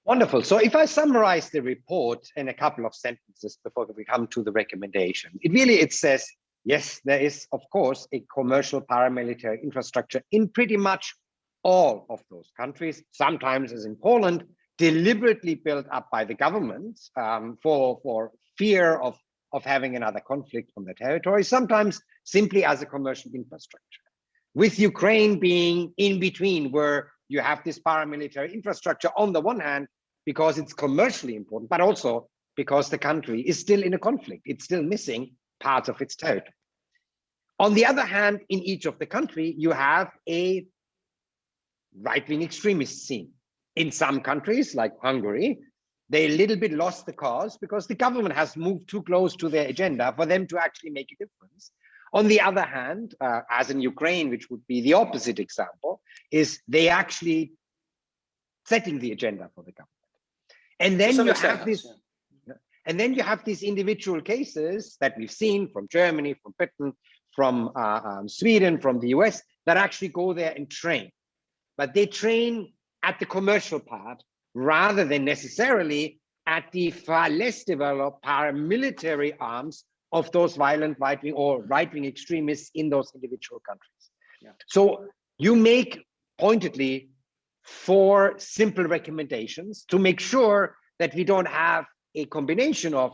Wonderful. So if I summarize the report in a couple of sentences before we come to the recommendation, it says, yes, there is, of course, a commercial paramilitary infrastructure in pretty much all of those countries, sometimes, as in Poland, deliberately built up by the government for fear of having another conflict on the territory, sometimes simply as a commercial infrastructure. With Ukraine being in between, where you have this paramilitary infrastructure on the one hand, because it's commercially important, but also because the country is still in a conflict. It's still missing parts of its territory. On the other hand, in each of the country, you have a right-wing extremist scene. In some countries, like Hungary, they a little bit lost the cause because the government has moved too close to their agenda for them to actually make a difference. On the other hand, as in Ukraine, which would be the opposite example, is they actually setting the agenda for the government. And then you have this, and then you have these individual cases that we've seen from Germany, from Britain, from Sweden, from the US, that actually go there and train. But they train at the commercial part rather than necessarily at the far less developed paramilitary arms of those violent right-wing or right-wing extremists in those individual countries. Yeah. So you make pointedly 4 simple recommendations to make sure that we don't have a combination of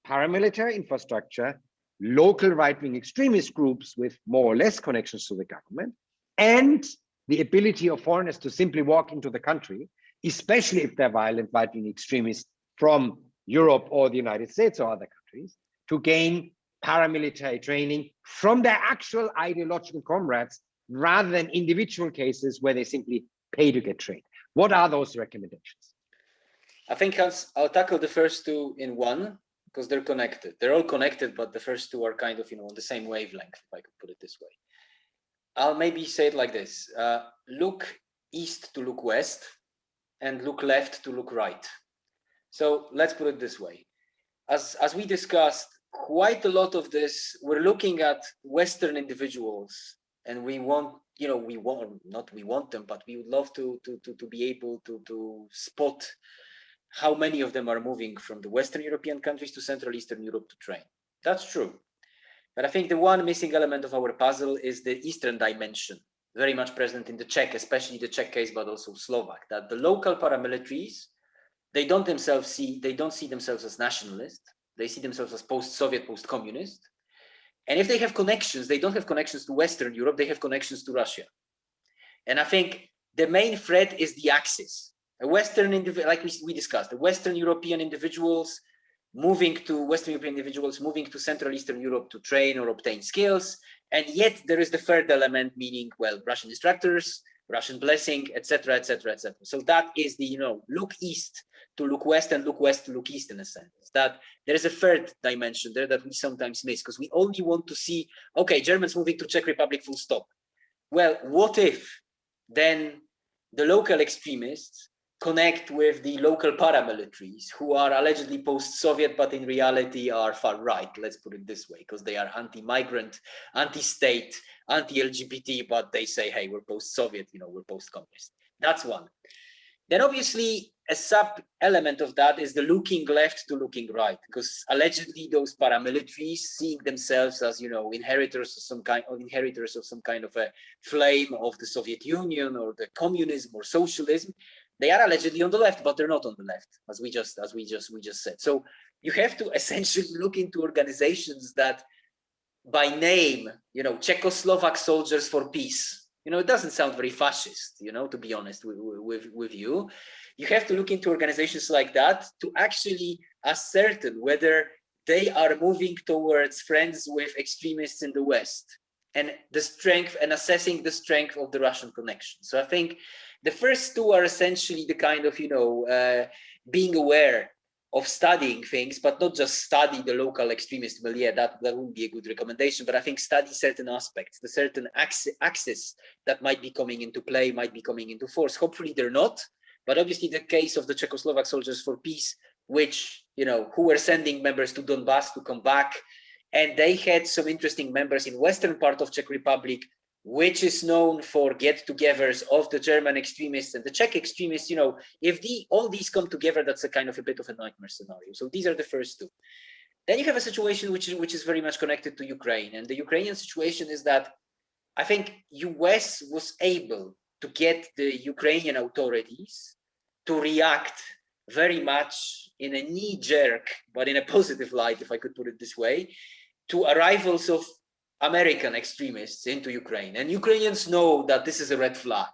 paramilitary infrastructure, local right-wing extremist groups with more or less connections to the government, and the ability of foreigners to simply walk into the country, especially if they're violent right-wing extremists from Europe or the United States or other countries, to gain paramilitary training from their actual ideological comrades rather than individual cases where they simply pay to get trained. What are those recommendations? I think I'll tackle the first 2 in one because they're connected. They're all connected, but the first 2 are kind of, on the same wavelength, if I could put it this way. I'll maybe say it like this. Look east to look west and look left to look right. So let's put it this way. As we discussed, quite a lot of this, we're looking at Western individuals, and we want them, but we would love to be able to spot how many of them are moving from the Western European countries to Central Eastern Europe to train. That's true. But I think the one missing element of our puzzle is the Eastern dimension, very much present in the Czech, especially the Czech case, but also Slovak, that the local paramilitaries, they don't see themselves as nationalists. They see themselves as post-Soviet, post-communist. And if they have connections, they don't have connections to Western Europe, they have connections to Russia. And I think the main threat is the axis. A Western like we discussed, the Western European individuals moving to Central Eastern Europe to train or obtain skills. And yet there is the third element, meaning, well, Russian instructors, Russian blessing, etc., etc., etc. So that is the, look east to look west and look west to look east, in a sense. That there is a third dimension there that we sometimes miss because we only want to see, okay, Germans moving to Czech Republic, full stop. Well, what if then the local extremists connect with the local paramilitaries who are allegedly post-Soviet, but in reality are far right, let's put it this way, because they are anti-migrant, anti-state, anti-LGBT, but they say, hey, we're post-Soviet, we're post-communist. That's one. Then obviously a sub-element of that is the looking left to looking right, because allegedly those paramilitaries seeing themselves as, inheritors of some kind of a flame of the Soviet Union or the communism or socialism. They are allegedly on the left, but they're not on the left, as we just said. So you have to essentially look into organizations that, by name, Czechoslovak Soldiers for Peace. It doesn't sound very fascist, to be honest with you. You have to look into organizations like that to actually ascertain whether they are moving towards friends with extremists in the West and the strength and assessing the strength of the Russian connection. So I think the first 2 are essentially the kind of, being aware of studying things, but not just study the local extremist milieu. That would be a good recommendation, but I think study certain aspects, the certain axis that might be coming into play, might be coming into force. Hopefully they're not, but obviously the case of the Czechoslovak Soldiers for Peace, which, who were sending members to Donbass to come back, and they had some interesting members in western part of Czech Republic which is known for get-togethers of the German extremists and the Czech extremists, you know, if all these come together, that's a kind of a bit of a nightmare scenario. So these are the first two. Then you have a situation which is very much connected to Ukraine. And the Ukrainian situation is that I think US was able to get the Ukrainian authorities to react very much in a knee-jerk, but in a positive light, if I could put it this way, to arrivals of American extremists into Ukraine. And Ukrainians know that this is a red flag,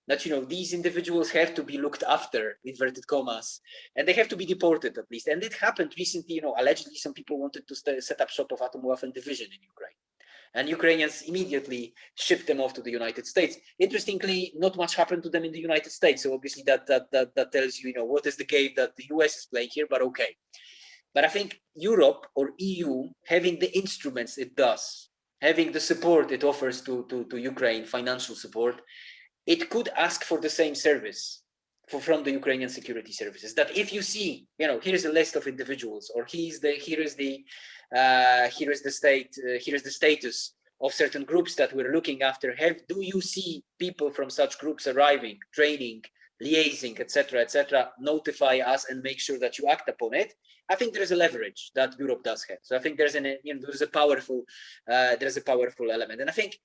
that, you know, these individuals have to be looked after, inverted commas, and they have to be deported at least. And it happened recently, you know, allegedly some people wanted to set up shop of Atomwaffen division in Ukraine. And Ukrainians immediately shipped them off to the United States. Interestingly, not much happened to them in the United States. So obviously that tells you, you know, what is the game that the US is playing here, but okay. But I think Europe or EU, having the instruments it does, having the support it offers to Ukraine, financial support, it could ask for the same service from the Ukrainian security services. That if you see, you know, here's a list of individuals, or here is the status of certain groups that we're looking after. Do you see people from such groups arriving, training, liaising, etc., notify us and make sure that you act upon it. I think there is a leverage that Europe does have. So I think there's a powerful element, and I think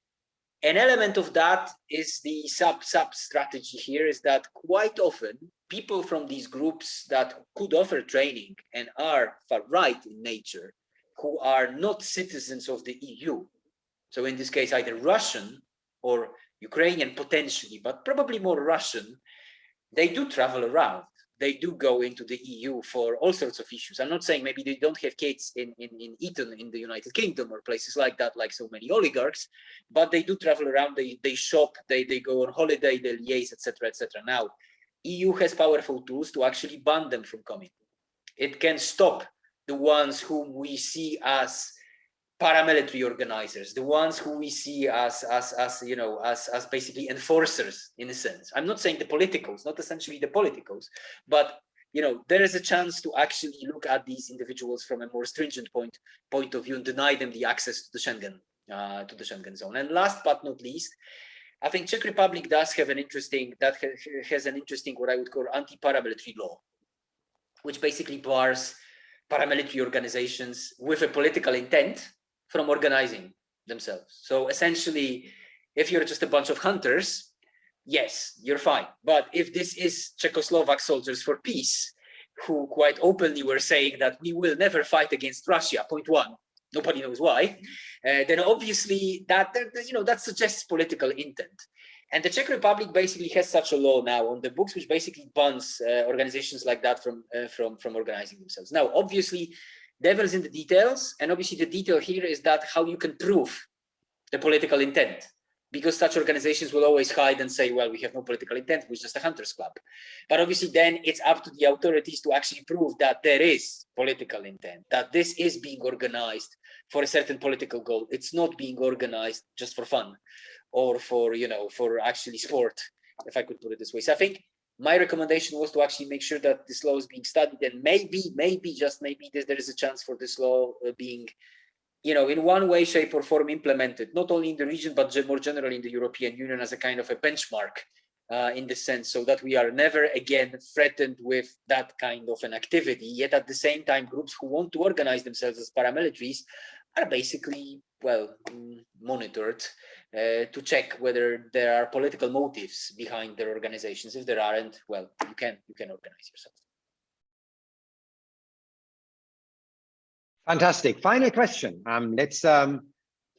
an element of that is the sub strategy here, is that quite often people from these groups that could offer training and are far right in nature, who are not citizens of the EU, so in this case either Russian or Ukrainian potentially, but probably more Russian, they do travel around. They do go into the EU for all sorts of issues. I'm not saying maybe they don't have kids in Eton in the United Kingdom or places like that, like so many oligarchs, but they do travel around, they shop, they go on holiday, they liaise, etc., etc. Now, EU has powerful tools to actually ban them from coming. It can stop the ones whom we see as paramilitary organizers, the ones who we see as basically enforcers in a sense. I'm not saying the politicals, not essentially the politicals, but you know, there is a chance to actually look at these individuals from a more stringent point of view and deny them the access to the Schengen zone. And last but not least, I think Czech Republic does have an interesting what I would call anti-paramilitary law, which basically bars paramilitary organizations with a political intent from organizing themselves. So essentially, if you're just a bunch of hunters, yes, you're fine. But if this is Czechoslovak soldiers for peace, who quite openly were saying that we will never fight against Russia, point one, nobody knows why, then obviously that suggests political intent. And the Czech Republic basically has such a law now on the books, which basically bans organizations like that from organizing themselves. Now, obviously, devil's in the details, and obviously the detail here is that how you can prove the political intent, because such organizations will always hide and say, well, we have no political intent, we're just a hunters club. But obviously then it's up to the authorities to actually prove that there is political intent, that this is being organized for a certain political goal. It's not being organized just for fun or for actually sport, if I could put it this way. So I think my recommendation was to actually make sure that this law is being studied, and maybe just maybe there is a chance for this law being, in one way, shape, or form implemented, not only in the region, but more generally in the European Union as a kind of a benchmark in this sense, so that we are never again threatened with that kind of an activity. Yet at the same time, groups who want to organize themselves as paramilitaries are basically, well, monitored to check whether there are political motives behind their organizations. If there aren't, well, you can organize yourself. Fantastic. Final question. Let's fan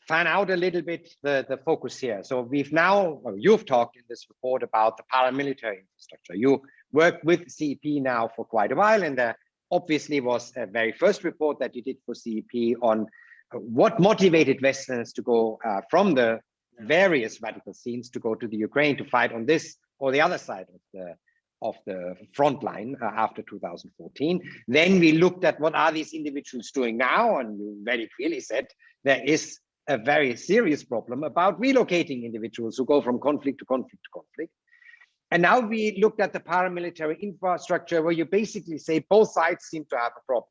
out a little bit the focus here. So you've talked in this report about the paramilitary infrastructure. You worked with CEP now for quite a while, and there obviously was a very first report that you did for CEP on what motivated Westerners to go from the various radical scenes to go to the Ukraine to fight on this or the other side of the front line after 2014. Then we looked at what are these individuals doing now, and you very clearly said there is a very serious problem about relocating individuals who go from conflict to conflict to conflict. And now we looked at the paramilitary infrastructure, where you basically say both sides seem to have a problem.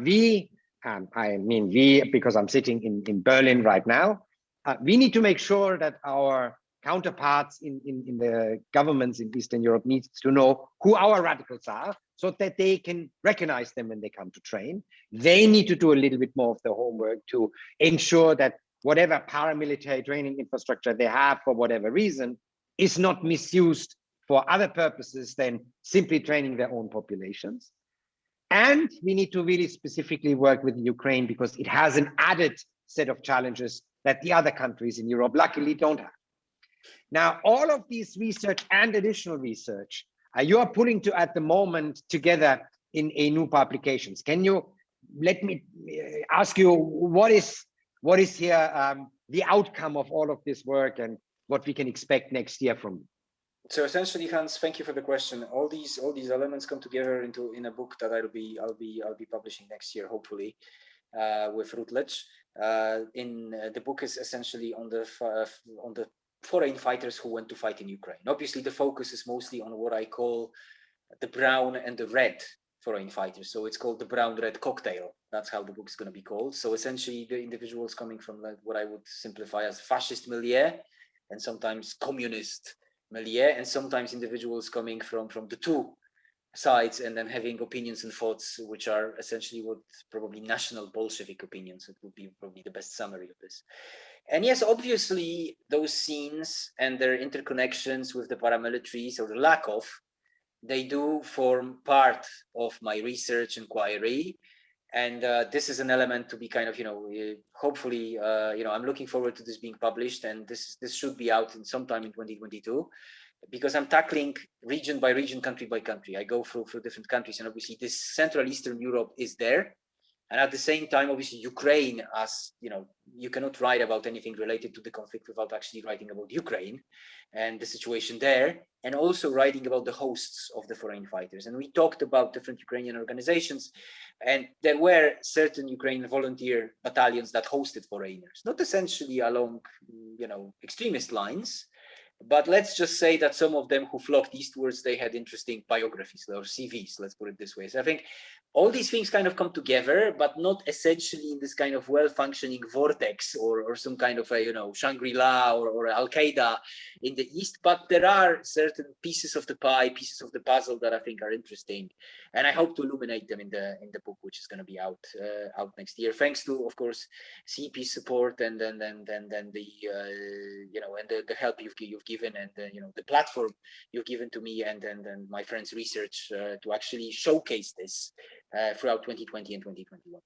We, because I'm sitting in Berlin right now, We need to make sure that our counterparts in the governments in Eastern Europe needs to know who our radicals are so that they can recognize them when they come to train. They need to do a little bit more of the homework to ensure that whatever paramilitary training infrastructure they have for whatever reason is not misused for other purposes than simply training their own populations. And we need to really specifically work with Ukraine because it has an added set of challenges that the other countries in Europe luckily don't have. Now, all of these research and additional research you are pulling to at the moment together in a new publications. Can you let me ask you what is here the outcome of all of this work and what we can expect next year from you? So essentially, Hans, thank you for the question. All these elements come together in a book that I'll be publishing next year, hopefully, with Routledge. The book is essentially on the foreign fighters who went to fight in Ukraine. Obviously, the focus is mostly on what I call the brown and the red foreign fighters. So it's called the brown-red cocktail. That's how the book is going to be called. So essentially, the individuals coming from what I would simplify as fascist milieu, and sometimes communist milieu, and sometimes individuals coming from the two sides and then having opinions and thoughts which are essentially what probably national Bolshevik opinions. It would be probably the best summary of this. And yes, obviously those scenes and their interconnections with the paramilitaries, or the lack of, they do form part of my research inquiry. And this is an element to be kind of, hopefully, I'm looking forward to this being published, and this should be out in sometime in 2022, because I'm tackling region by region, country by country. I go through different countries, and obviously this Central Eastern Europe is there. And at the same time, obviously, Ukraine, as you cannot write about anything related to the conflict without actually writing about Ukraine and the situation there, and also writing about the hosts of the foreign fighters. And we talked about different Ukrainian organizations, and there were certain Ukrainian volunteer battalions that hosted foreigners, not essentially along, extremist lines, but let's just say that some of them who flocked eastwards, they had interesting biographies or CVs, let's put it this way. So I think all these things kind of come together, but not essentially in this kind of well-functioning vortex or some kind of a, Shangri-La or Al-Qaeda in the East. But there are certain pieces of the pie, pieces of the puzzle that I think are interesting. And I hope to illuminate them in the book, which is going to be out next year. Thanks to, of course, CP's support and then the, and the help you've given, and the platform you've given to me and my friends' research to actually showcase this throughout 2020 and 2021.